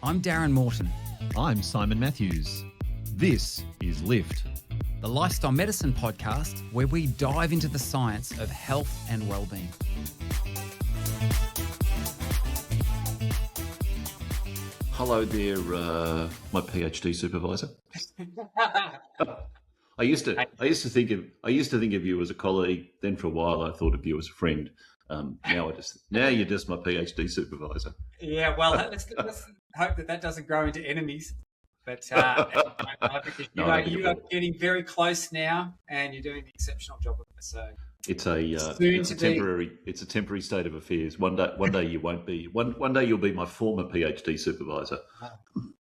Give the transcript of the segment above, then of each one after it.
I'm Darren Morton. I'm Simon Matthews. This is Lift, The Lifestyle Medicine podcast, where we dive into the science of health and well-being. Hello there, my PhD supervisor. I used to think of you as a colleague. Then for a while, I thought of you as a friend. Now you're just my PhD supervisor. Yeah, well, let's hope that doesn't grow into enemies. But you are getting very close now, and you're doing an exceptional job of it. So it's a temporary state of affairs. One day you won't be. One day you'll be my former PhD supervisor,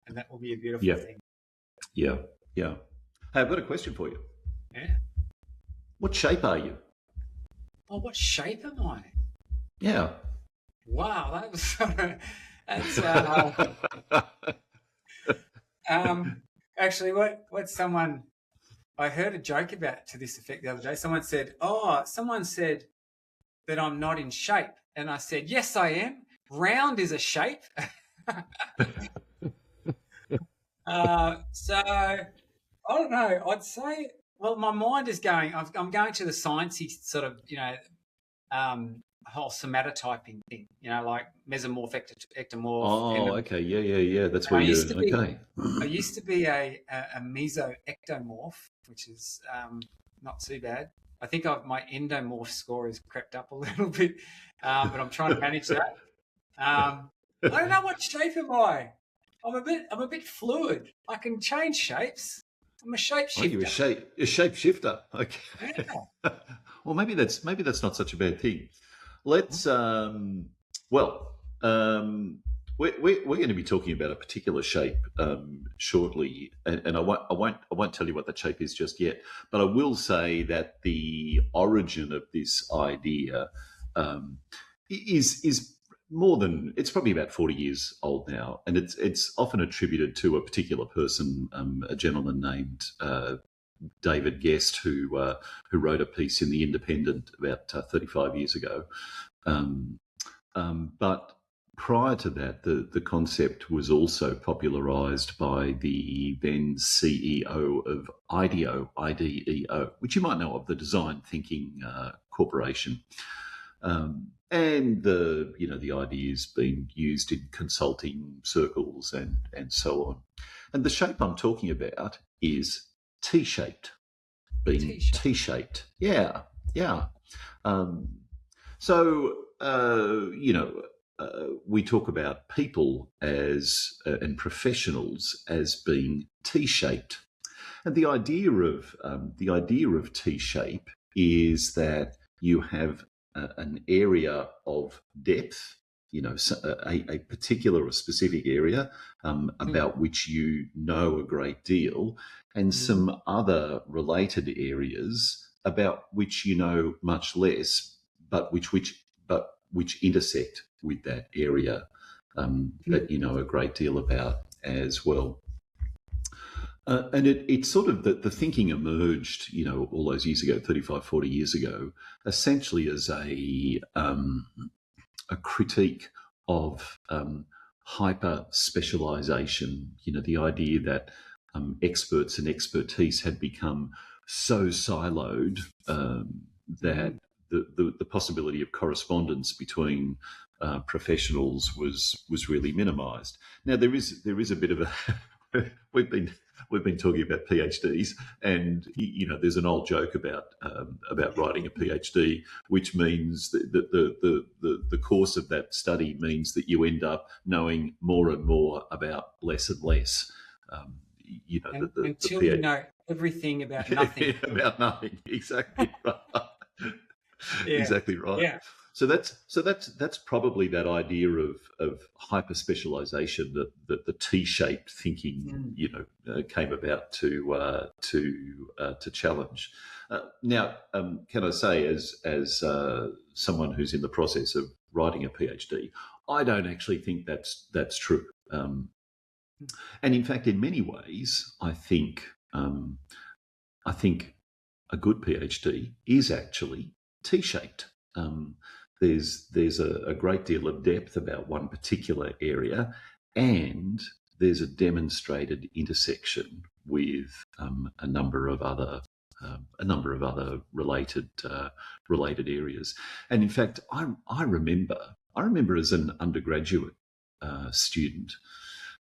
and that will be a beautiful thing. Yeah. Hey, I've got a question for you. Yeah. What shape are you? Oh, what shape am I? Yeah. Wow, that's actually what someone I heard a joke about to this effect the other day. Someone said that I'm not in shape, and I said, yes, I am. Round is a shape. So I don't know. I'd say, well, my mind is going. I'm going to the sciencey sort of, whole somatotyping thing. Like mesomorph, ectomorph. Oh, okay, yeah. That's where you're okay. I used to be a meso-ectomorph, which is not too bad. I think my endomorph score has crept up a little bit, but I'm trying to manage that. I don't know, what shape am I? I'm a bit fluid. I can change shapes. I'm a shapeshifter. Oh, you're a shapeshifter. Okay. Yeah. Well, maybe that's not such a bad thing. Let's we're going to be talking about a particular shape shortly, and I won't tell you what that shape is just yet. But I will say that the origin of this idea is more than, it's probably about 40 years old now, and it's often attributed to a particular person, a gentleman named David Guest, who wrote a piece in the Independent about 35 years ago. But prior to that, the concept was also popularised by the then CEO of IDEO, which you might know of, the Design Thinking Corporation. And the idea's been used in consulting circles and so on. And the shape I'm talking about is T-shaped, being T-shaped. Yeah. We talk about people and professionals as being T-shaped, and the idea of T-shape is that you have an area of depth, a particular or specific area about which you know a great deal, and some other related areas about which you know much less, but which intersect with that area that you know a great deal about as well. And it's sort of the thinking emerged, all those years ago, 35, 40 years ago, essentially as a critique of hyper specialisation. The idea that experts and expertise had become so siloed that the possibility of correspondence between professionals was really minimised. Now there is a bit of a we've been talking about PhDs, and there's an old joke about writing a PhD, which means that the course of that study means that you end up knowing more and more about less and less. Until you know everything about nothing. About nothing, exactly right. Yeah. Exactly right. Yeah. So that's probably that idea of hyper specialization that the T-shaped thinking came about to challenge. Now, can I say, as someone who's in the process of writing a PhD, I don't actually think that's true. And in fact, in many ways, I think a good PhD is actually T-shaped. There's a great deal of depth about one particular area, and there's a demonstrated intersection with a number of other related areas. And in fact, I remember as an undergraduate student,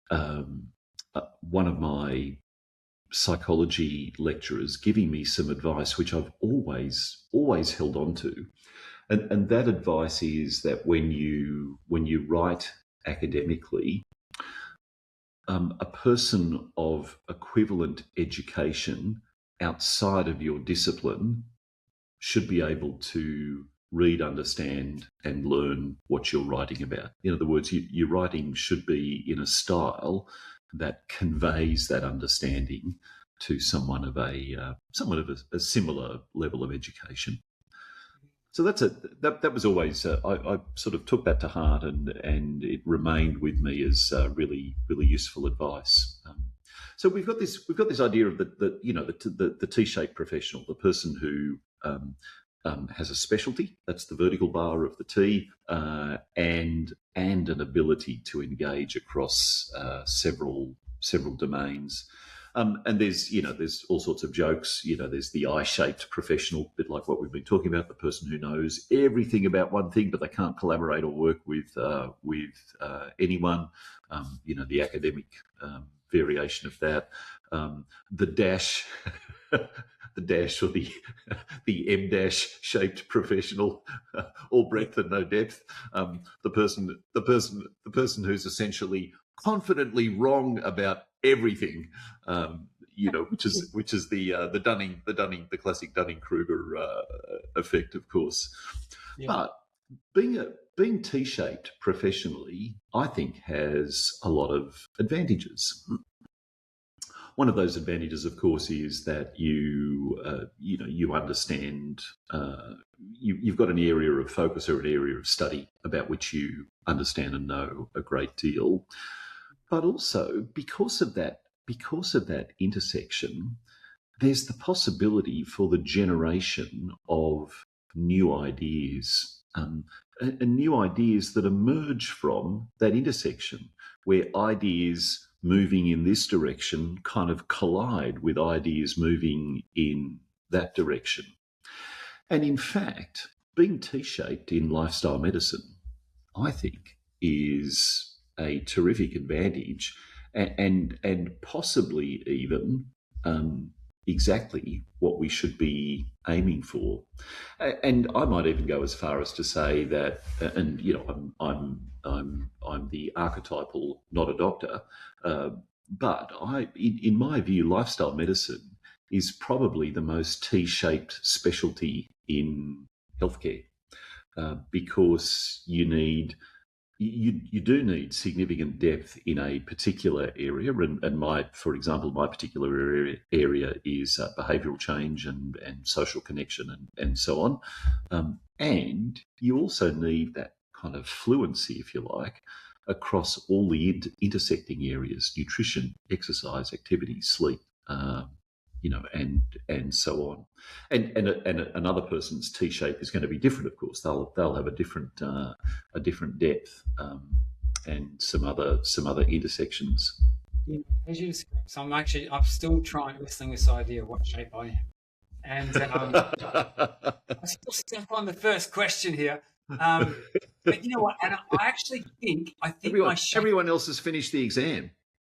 one of my psychology lecturers giving me some advice which I've always held on to, and that advice is that when you write academically, a person of equivalent education outside of your discipline should be able to read, understand, and learn what you're writing about. In other words, your writing should be in a style that conveys that understanding to someone of a similar level of education. So that was always I sort of took that to heart, and it remained with me as really useful advice. So we've got this idea of the T-shaped professional, the person who has a specialty, that's the vertical bar of the T, and an ability to engage across several domains. And there's all sorts of jokes. There's the I-shaped professional, a bit like what we've been talking about, the person who knows everything about one thing, but they can't collaborate or work with anyone. The academic variation of that. The dash, the dash, or the M-dash shaped professional, all breadth and no depth. The person who's essentially confidently wrong about everything, which is the classic Dunning-Kruger effect, of course. Yeah. But being T-shaped professionally, I think, has a lot of advantages. One of those advantages, of course, is that you understand. You've got an area of focus or an area of study about which you understand and know a great deal. But also, because of that intersection, there's the possibility for the generation of new ideas, and new ideas that emerge from that intersection, where ideas moving in this direction kind of collide with ideas moving in that direction. And in fact, being T-shaped in lifestyle medicine, I think, is a terrific advantage, and possibly even exactly what we should be aiming for. And I might even go as far as to say that, and I'm the archetypal, not a doctor, but in my view, lifestyle medicine is probably the most T-shaped specialty in healthcare, because you do need significant depth in a particular area, and for example, my particular area is behavioural change and social connection and so on. And you also need that kind of fluency, if you like, across all the intersecting areas: nutrition, exercise, activity, sleep, and so on. And another person's T-shape is going to be different, of course. They'll have a different depth, and some other intersections. Yeah, as you described, so I'm still wrestling this idea of what shape I am, and I'm still stuck on the first question here. But you know what? And I think everyone else has finished the exam.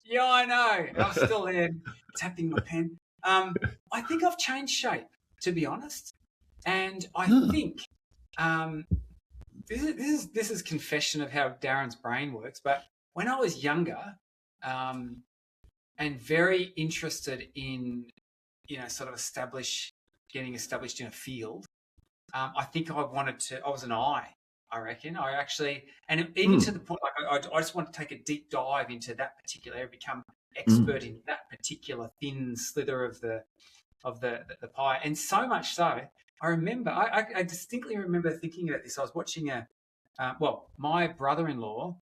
Yeah, I know. I'm still there tapping my pen. I think I've changed shape, to be honest, and I think this is confession of how Darren's brain works. But when I was younger, and very interested in sort of getting established in a field, I think I was an I reckon. I actually, and even to the point, like I just want to take a deep dive into that particular area, become expert in that particular thin slither of the pie. And so much so, I remember, I distinctly remember thinking about this. I was watching my brother-in-law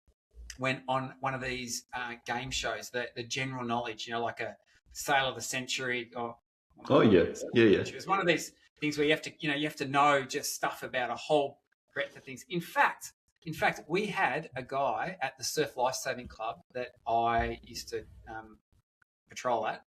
went on one of these game shows, the general knowledge, like a Sale of the Century It was one of these things where you have to know just stuff about a whole breadth of things. In fact, In fact, we had a guy at the Surf Lifesaving Club that I used to patrol at,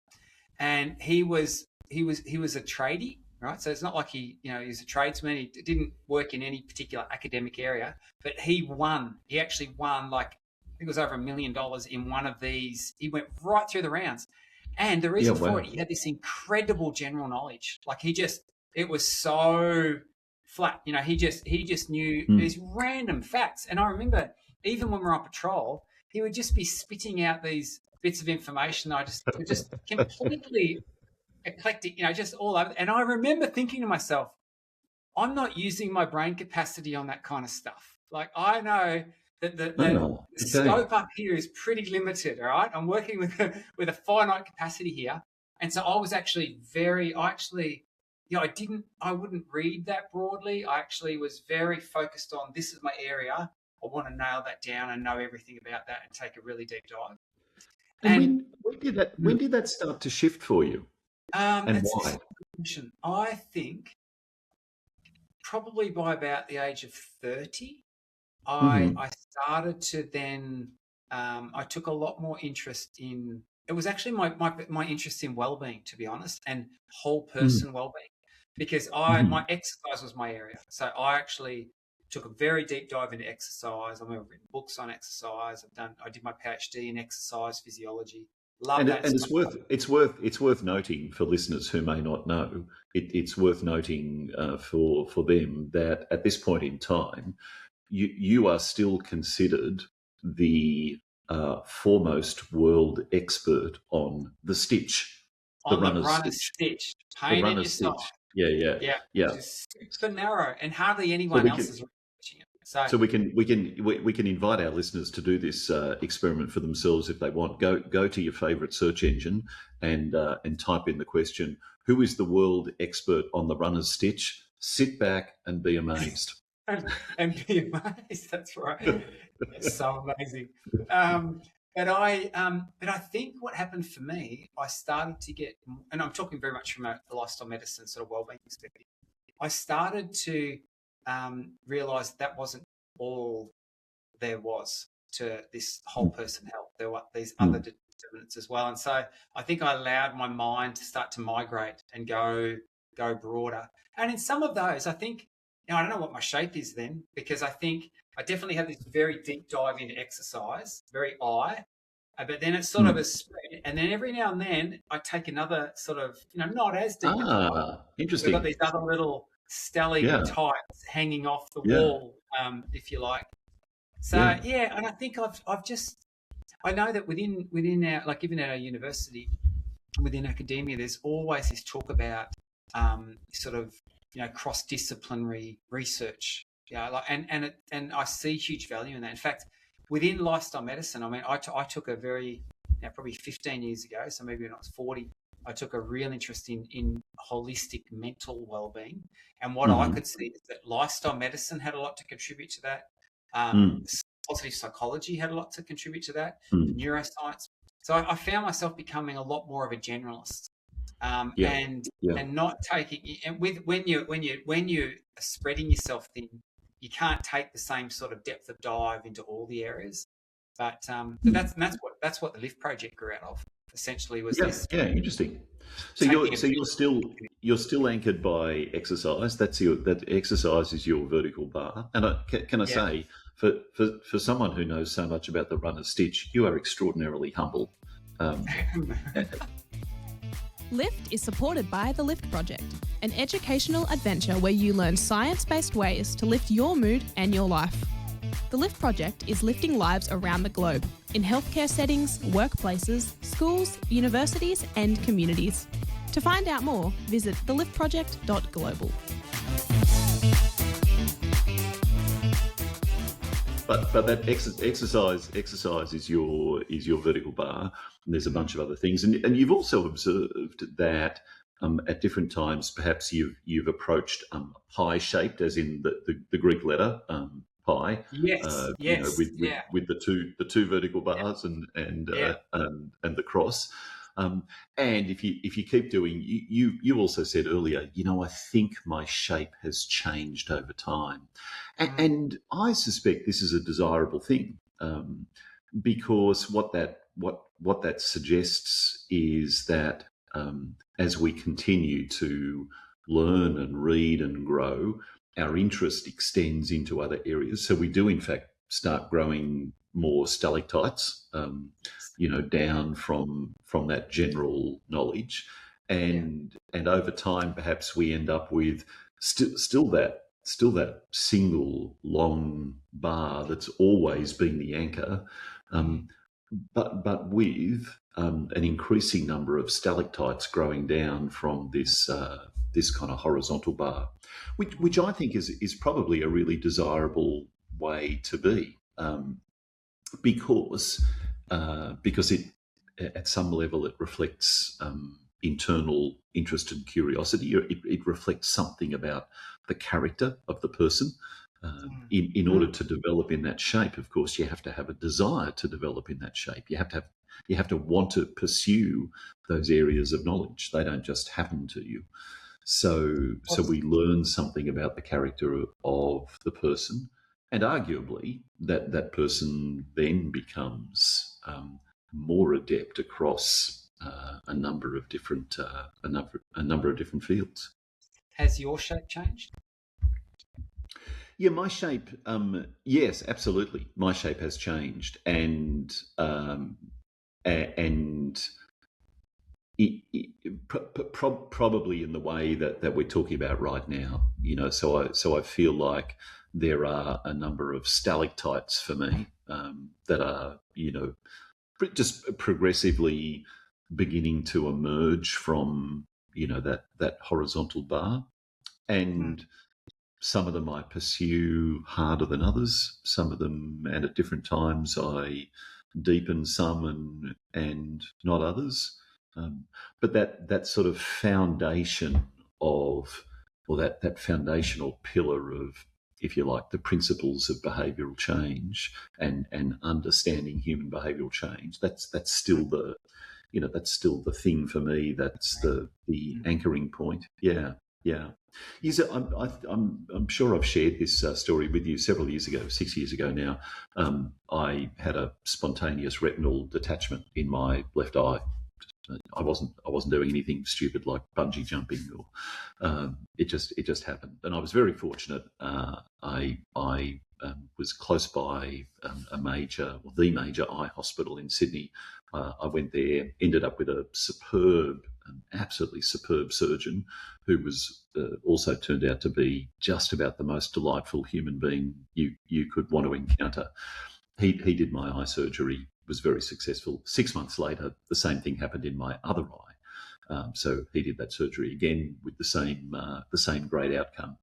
and he was a tradie, right? So it's not like he's a tradesman. He didn't work in any particular academic area, but he won. He actually won, like, I think it was over $1 million in one of these. He went right through the rounds. And the reason for it, he had this incredible general knowledge. Like, it was so flat. He just knew these random facts. And I remember even when we were on patrol, he would just be spitting out these bits of information. Just completely eclectic, just all over. And I remember thinking to myself, I'm not using my brain capacity on that kind of stuff. Like, I know that the scope up here is pretty limited, all right? I'm working with a finite capacity here. And so I was actually I wouldn't read that broadly. I actually was very focused on, this is my area. I want to nail that down and know everything about that and take a really deep dive. And when did that start to shift for you? And why? I think probably by about the age of 30, I started to then, I took a lot more interest in, it was actually my interest in well-being, to be honest, and whole person well-being, because my exercise was my area. So I actually took a very deep dive into exercise. I've written books on exercise. I did my PhD in exercise physiology. Love that. And it's worth noting for listeners who may not know. It's worth noting for them that at this point in time, you are still considered the foremost world expert on the stitch, the runner's stitch. Pain in your side. Yeah. It's super narrow, and hardly anyone else is researching it. So we can invite our listeners to do this experiment for themselves if they want. Go to your favourite search engine and type in the question, "Who is the world expert on the runner's stitch?" Sit back and be amazed. and be amazed. That's right. It's so amazing. But I think what happened for me, I started to get, and I'm talking very much from a lifestyle medicine sort of wellbeing perspective. I started to realise that wasn't all there was to this whole person health. There were these other determinants as well, and so I think I allowed my mind to start to migrate and go broader. And in some of those, I think, I don't know what my shape is then, because I think I definitely have this very deep dive into exercise, very but then it's sort of a spread. And then every now and then I take another sort of, not as deep. Interesting. We've got these other little stelly types hanging off the wall, if you like. So, and I think I know that within our, like even at our university, within academia, there's always this talk about sort of, cross-disciplinary research, and I see huge value in that. In fact, within lifestyle medicine, I took a very, probably 15 years ago, so maybe when I was 40, I took a real interest in holistic mental well-being, and what I could see is that lifestyle medicine had a lot to contribute to that. Positive psychology had a lot to contribute to that. Neuroscience. So I found myself becoming a lot more of a generalist. And not taking, and when you're spreading yourself thin, you can't take the same sort of depth of dive into all the areas. But that's what the Lift project grew out of. Essentially, was this. Yeah, interesting. So you're still anchored by exercise. That exercise is your vertical bar. And can I say, for someone who knows so much about the runner's stitch, you are extraordinarily humble. Lift is supported by the Lift Project, an educational adventure where you learn science-based ways to lift your mood and your life. The Lift Project is lifting lives around the globe, in healthcare settings, workplaces, schools, universities and communities. To find out more, visit theliftproject.global. But that exercise is your vertical bar, and there's a bunch of other things, and you've also observed that at different times, perhaps you've approached pie shaped, as in the Greek letter pi. Yes. With the two vertical bars and the cross. And if you keep doing, you also said earlier, I think my shape has changed over time, and I suspect this is a desirable thing, because what that suggests is that as we continue to learn and read and grow, our interest extends into other areas. So we do, in fact, start growing more stalactites, down from that general knowledge, and over time, perhaps we end up with still that single long bar that's always been the anchor, but with an increasing number of stalactites growing down from this kind of horizontal bar, which I think is probably a really desirable way to be, because it, at some level, it reflects internal interest and curiosity. It reflects something about the character of the person. In order to develop in that shape, of course, you have to have a desire to develop in that shape. You have to want to pursue those areas of knowledge. They don't just happen to you. So we learn something about the character of the person, and arguably that person then becomes more adept across a number of different fields. Has your shape changed? Yeah, my shape. Yes, absolutely. My shape has changed, and probably in the way that we're talking about right now. So I feel like there are a number of stalactites for me that are, just progressively beginning to emerge from, that horizontal bar, and some of them I pursue harder than others. Some of them, and at different times, I deepen some and not others. But that sort of foundation of, or that foundational pillar of, if you like, the principles of behavioural change and understanding human behavioural change, that's still the thing for me. That's the anchoring point. Yeah. I'm sure I've shared this story with you several years ago, 6 years ago now. I had a spontaneous retinal detachment in my left eye. I wasn't doing anything stupid like bungee jumping, or it just happened. And I was very fortunate. I was close by the major eye hospital in Sydney. I went there, ended up with a absolutely superb surgeon who was also turned out to be just about the most delightful human being you could want to encounter. He did my eye surgery, was very successful. 6 months later, the same thing happened in my other eye. So he did that surgery again with the same great outcome.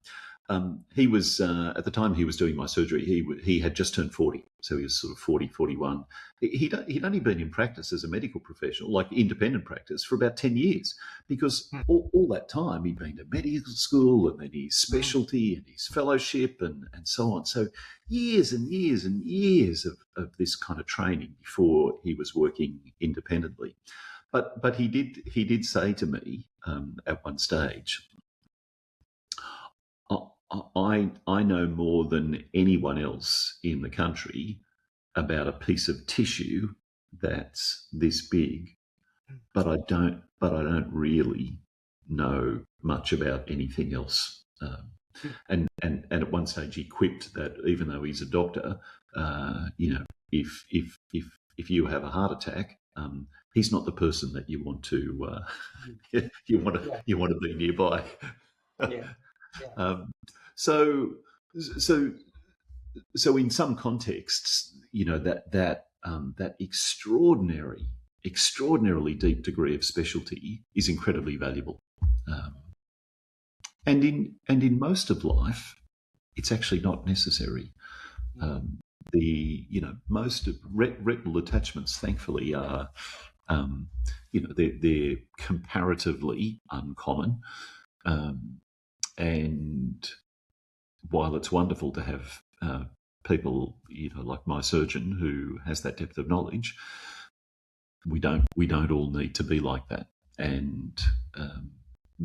He was, at the time he was doing my surgery, he had just turned 40. So he was sort of 40, 41. He'd only been in practice as a medical professional, like independent practice, for about 10 years, because all that time he'd been to medical school and then his specialty and his fellowship and so on. So years and years and years of this kind of training before he was working independently. But he did say to me at one stage, I know more than anyone else in the country about a piece of tissue that's this big, but I don't really know much about anything else. And at one stage he quipped that even though he's a doctor, if you have a heart attack, he's not the person that you want to you want to be nearby. Yeah. So in some contexts, that extraordinarily deep degree of specialty is incredibly valuable. And in most of life, it's actually not necessary. Most of retinal attachments, thankfully, are they're comparatively uncommon. And while it's wonderful to have people, like my surgeon who has that depth of knowledge, We don't all need to be like that, and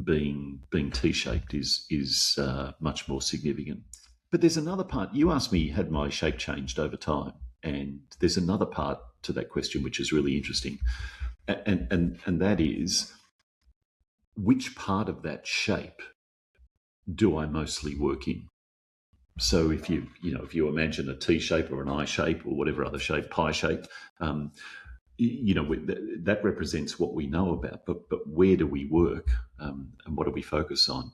being T-shaped is much more significant. But there's another part. You asked me, had my shape changed over time? And there's another part to that question which is really interesting, and that is, which part of that shape do I mostly work in? So if you imagine a T shape or an I shape or whatever other shape, pie shape, that represents what we know about. But where do we work, and what do we focus on?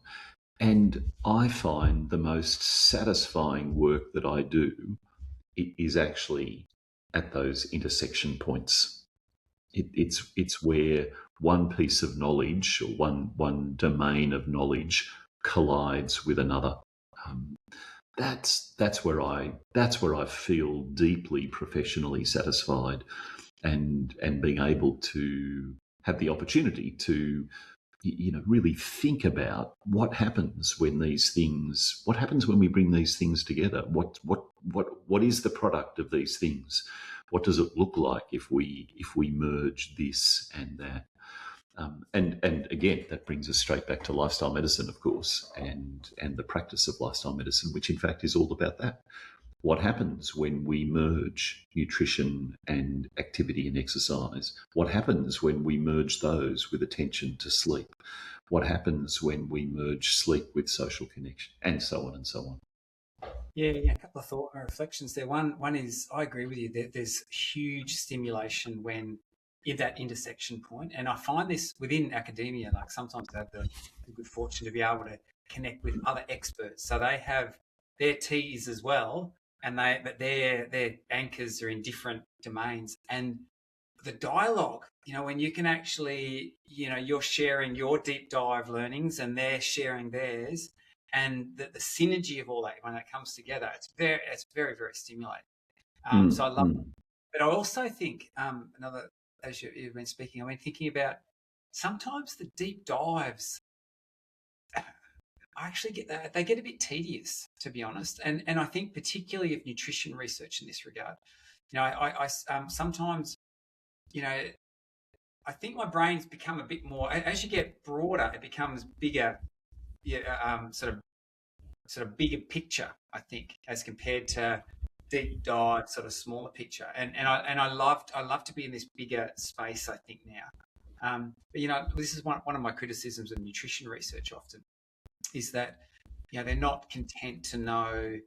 And I find the most satisfying work that I do is actually at those intersection points. It's where one piece of knowledge or one domain of knowledge collides with another. That's where I feel deeply professionally satisfied, and being able to have the opportunity to really think about what happens when we bring these things together. What is the product of these things? What does it look like if we merge this and that? And again, that brings us straight back to lifestyle medicine, of course, and the practice of lifestyle medicine, which in fact is all about that. What happens when we merge nutrition and activity and exercise? What happens when we merge those with attention to sleep? What happens when we merge sleep with social connection, and so on and so on? Yeah, a couple of thought and reflections there. One is, I agree with you that there's huge stimulation when in that intersection point. And I find this within academia, like sometimes I have the good fortune to be able to connect with other experts. So they have their T's as well, but their anchors are in different domains. And the dialogue, when you can actually, you're sharing your deep dive learnings and they're sharing theirs, and the synergy of all that when it comes together, it's very, very stimulating. So I love it. But I also think as you've been speaking, I've been thinking about sometimes the deep dives, I actually get that they get a bit tedious, to be honest. And I think particularly of nutrition research in this regard, I sometimes, I think my brain's become a bit more, as you get broader, it becomes bigger, sort of bigger picture, I think, as compared to deep dive, sort of smaller picture. And I love to be in this bigger space, I think, now. But this is one of my criticisms of nutrition research often, is that they're not content to know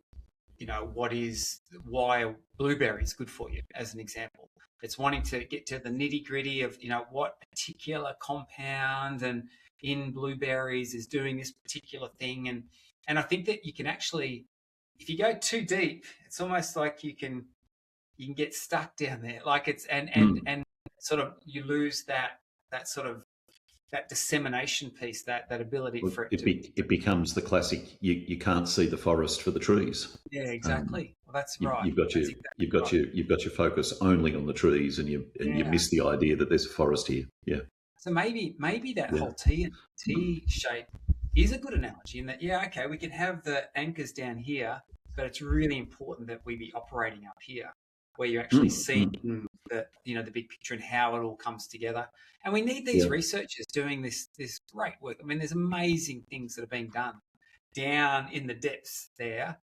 why a blueberry is good for you, as an example. It's wanting to get to the nitty gritty of what particular compound and in blueberries is doing this particular thing, and I think that you can actually, if you go too deep, it's almost like you can get stuck down there, like it's and sort of you lose that sort of that dissemination piece, that ability for it becomes the classic. You can't see the forest for the trees. Yeah, exactly. Well, that's right. You've got your focus only on the trees, and you miss the idea that there's a forest here. Yeah. So maybe that whole T shape is a good analogy in that. Okay, we can have the anchors down here, but it's really important that we be operating up here, where you're actually seeing the big picture and how it all comes together. And we need these researchers doing this great work. I mean, there's amazing things that are being done down in the depths there,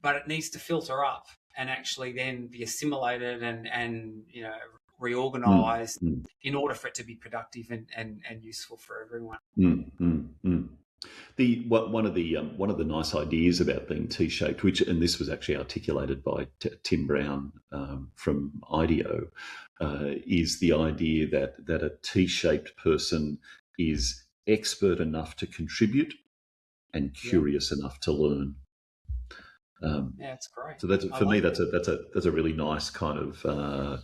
but it needs to filter up and actually then be assimilated and reorganized in order for it to be productive and useful for everyone. One of the nice ideas about being T-shaped, and this was actually articulated by Tim Brown from IDEO, is the idea that a T-shaped person is expert enough to contribute and curious enough to learn. It's great. So for me, that's a really nice kind of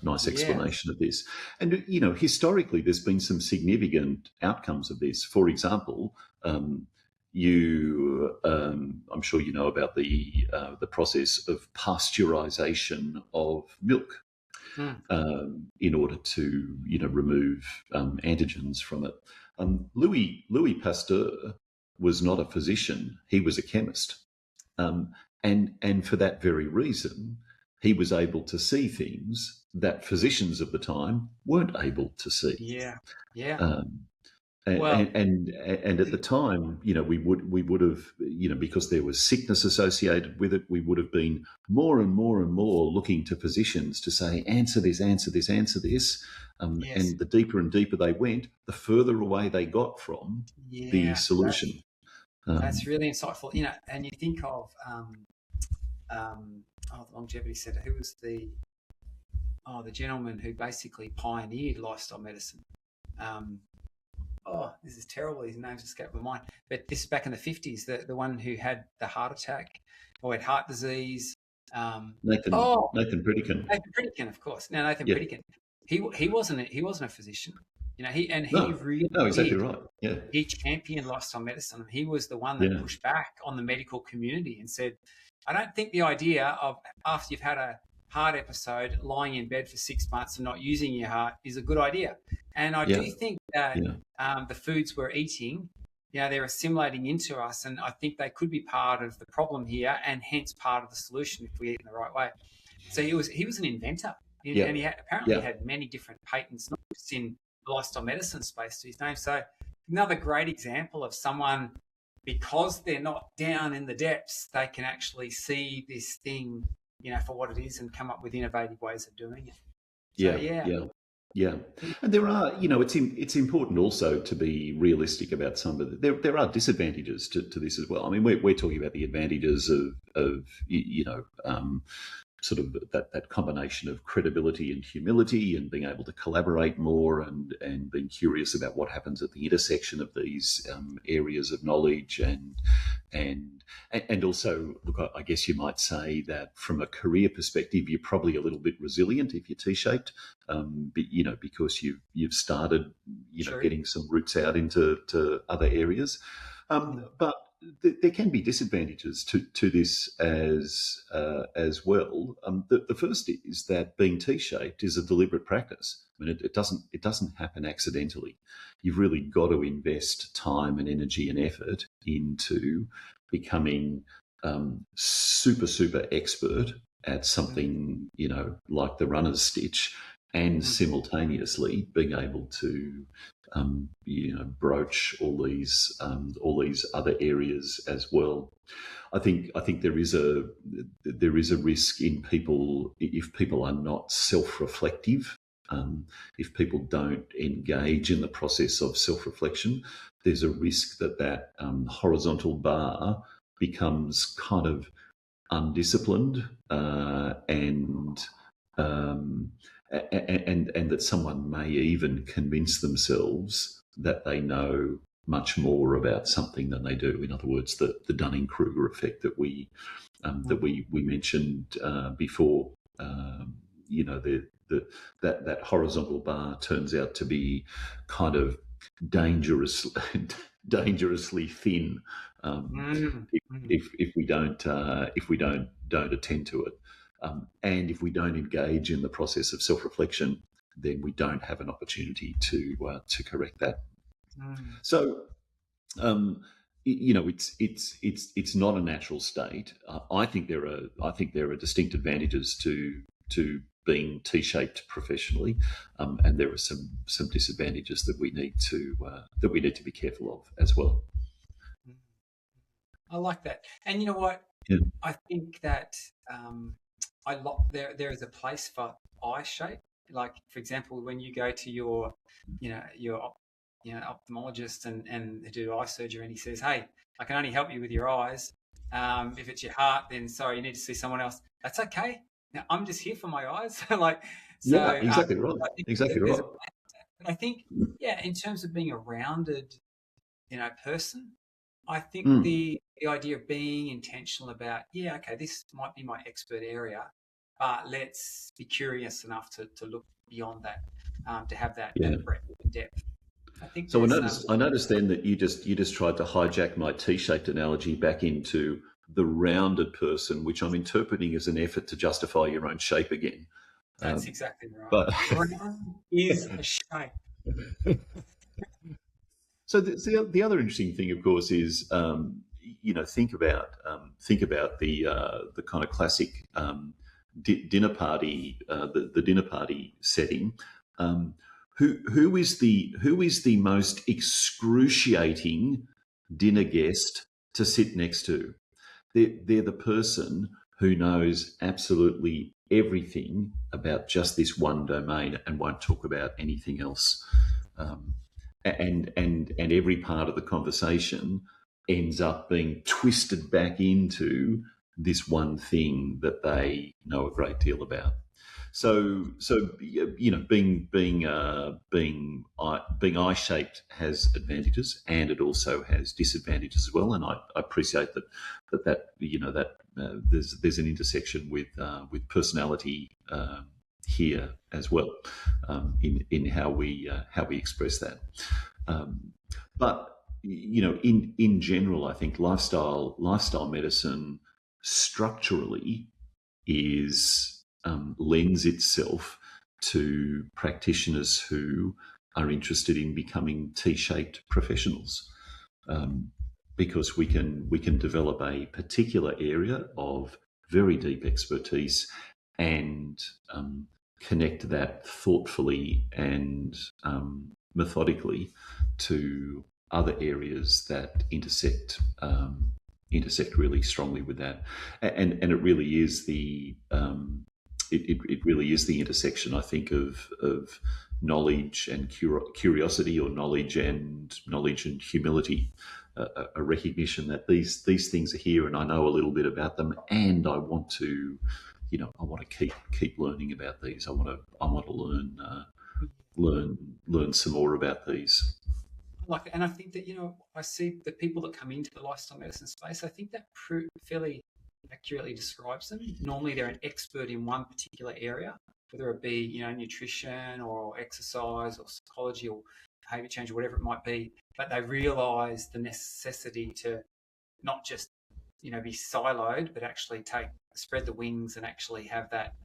nice explanation of this. And historically, there's been some significant outcomes of this. For example, I'm sure you know about the process of pasteurization of milk in order to remove antigens from it. Louis Pasteur was not a physician; he was a chemist. And for that very reason, he was able to see things that physicians of the time weren't able to see. Yeah. Yeah. And at the time, we would have, because there was sickness associated with it, we would have been more and more and more looking to physicians to say, answer this, answer this, answer this. Yes. And the deeper and deeper they went, the further away they got from the solution. That's really insightful. And you think of the longevity centre. Who was the gentleman who basically pioneered lifestyle medicine? This is terrible. His name's escaped my mind. But this is back in the 50s, the one who had the heart attack or had heart disease. Nathan Pritikin. Nathan Pritikin, of course. Now, Nathan Pritikin, he wasn't a physician. Exactly right. Yeah. He championed lifestyle medicine. He was the one that pushed back on the medical community and said, I don't think the idea of after you've had a heart episode, lying in bed for 6 months and not using your heart is a good idea. And I do think that the foods we're eating, they're assimilating into us, and I think they could be part of the problem here, and hence part of the solution if we eat in the right way. So he was an inventor, and he apparently had many different patents, not just in the lifestyle medicine space to his name. So another great example of someone, because they're not down in the depths, they can actually see this thing, for what it is and come up with innovative ways of doing it. Yeah. And there are, it's important also to be realistic about some of there are disadvantages to this as well. I mean, we're talking about the advantages of sort of that combination of credibility and humility and being able to collaborate more and being curious about what happens at the intersection of these areas of knowledge and also, look, I guess you might say that from a career perspective, you're probably a little bit resilient if you're T-shaped, because you've started, getting some roots out into other areas. But there can be disadvantages to this as well. The first is that being T-shaped is a deliberate practice. I mean, it doesn't happen accidentally. You've really got to invest time and energy and effort into becoming super expert at something, like the runner's stitch, and simultaneously being able to broach all these other areas as well. I think there is a risk in people if people are not self-reflective. If people don't engage in the process of self-reflection, there's a risk that horizontal bar becomes kind of undisciplined and that someone may even convince themselves that they know much more about something than they do. In other words, the Dunning-Kruger effect that we mentioned before. That horizontal bar turns out to be kind of dangerously thin if we don't attend to it. And if we don't engage in the process of self-reflection, then we don't have an opportunity to correct that. So, it's not a natural state. I think there are distinct advantages to being T-shaped professionally, and there are some disadvantages that we need to be careful of as well. I like that, and you know what? Yeah. I think that there is a place for eye shape. Like, for example, when you go to your ophthalmologist and do eye surgery, and he says, "Hey, I can only help you with your eyes. If it's your heart, then sorry, you need to see someone else." That's okay. Now, I'm just here for my eyes. Exactly right. Exactly right. I think, in terms of being a rounded, person, I think the idea of being intentional about, this might be my expert area, but let's be curious enough to look beyond that, to have that breadth and depth. I think so. I noticed then that you just tried to hijack my T-shaped analogy back into the rounded person, which I'm interpreting as an effort to justify your own shape again. That's exactly right. But round is a shape. So the other interesting thing, of course, is think about the kind of classic dinner party, the dinner party setting, who is the most excruciating dinner guest to sit next to? They're the person who knows absolutely everything about just this one domain and won't talk about anything else. And every part of the conversation ends up being twisted back into this one thing that they know a great deal about. So being eye-shaped has advantages, and it also has disadvantages as well. And I appreciate that there's an intersection with personality here as well, in how we express that. But in general, I think lifestyle medicine structurally lends itself to practitioners who are interested in becoming T-shaped professionals, because we can develop a particular area of very deep expertise and connect that thoughtfully and methodically to other areas that intersect really strongly with that, and it really is the it really is the intersection, I think, of knowledge and curiosity, or knowledge and humility, a recognition that these things are here, and I know a little bit about them, and I want to keep learning about these. I want to learn some more about these. And I think that, I see the people that come into the lifestyle medicine space, I think that fairly accurately describes them. Normally they're an expert in one particular area, whether it be, nutrition or exercise or psychology or behavior change or whatever it might be, but they realise the necessity to not just, be siloed, but actually spread the wings and actually have that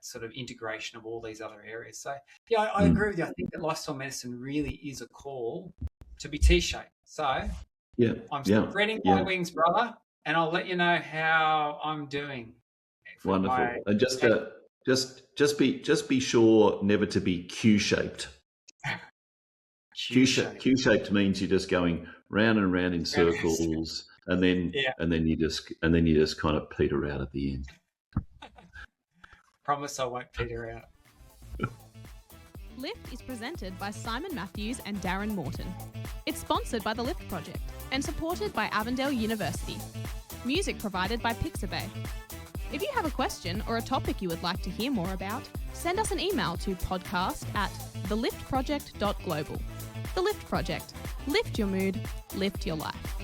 sort of integration of all these other areas. So yeah, I agree with you. I think that lifestyle medicine really is a call to be T-shaped. So I'm spreading my wings, brother, and I'll let you know how I'm doing. Wonderful. And just be sure never to be Q-shaped. Q-shaped means you're just going round and round in circles, and then you just kind of peter out at the end. Promise I won't peter out. Lift is presented by Simon Matthews and Darren Morton. It's sponsored by the Lift Project and supported by Avondale University. Music provided by Pixabay. If you have a question or a topic you would like to hear more about, send us an email to podcast@theliftproject.global. The Lift Project. Lift your mood, lift your life.